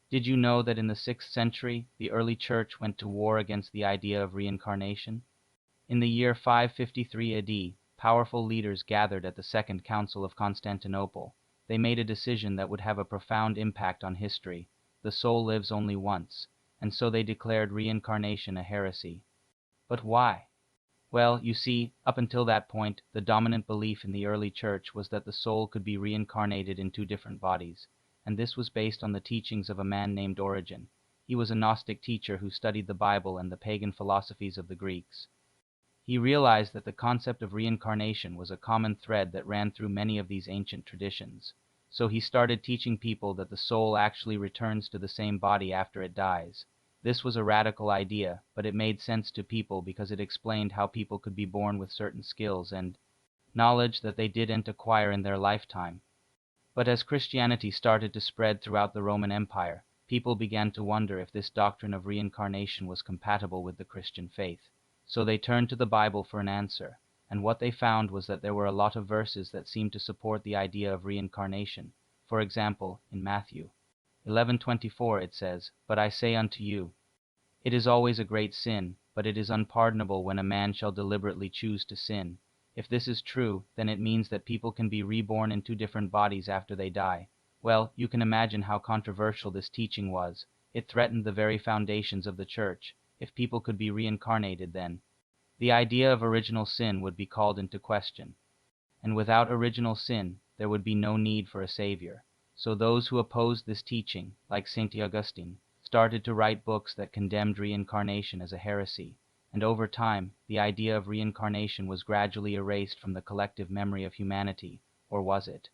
Did you know that in the 6th century the early church went to war against the idea of reincarnation? In the year 553 AD, powerful leaders gathered at the Second Council of Constantinople. They made a decision that would have a profound impact on history. The soul lives only once, and so they declared reincarnation a heresy. But why? Well, you see, up until that point, the dominant belief in the early church was that the soul could be reincarnated in two different bodies, and this was based on the teachings of a man named Origen. He was a Gnostic teacher who studied the Bible and the pagan philosophies of the Greeks. He realized that the concept of reincarnation was a common thread that ran through many of these ancient traditions. So he started teaching people that the soul actually returns to the same body after it dies. This was a radical idea, but it made sense to people because it explained how people could be born with certain skills and knowledge that they didn't acquire in their lifetime. But as Christianity started to spread throughout the Roman Empire, people began to wonder if this doctrine of reincarnation was compatible with the Christian faith. So they turned to the Bible for an answer, and what they found was that there were a lot of verses that seemed to support the idea of reincarnation. For example, in Matthew 11:24 it says, "But I say unto you, it is always a great sin, but it is unpardonable when a man shall deliberately choose to sin." If this is true, then it means that people can be reborn in two different bodies after they die. Well, you can imagine how controversial this teaching was. It threatened the very foundations of the church. If people could be reincarnated, then the idea of original sin would be called into question. And without original sin, there would be no need for a savior. So those who opposed this teaching, like St. Augustine, started to write books that condemned reincarnation as a heresy. And over time, the idea of reincarnation was gradually erased from the collective memory of humanity. Or was it?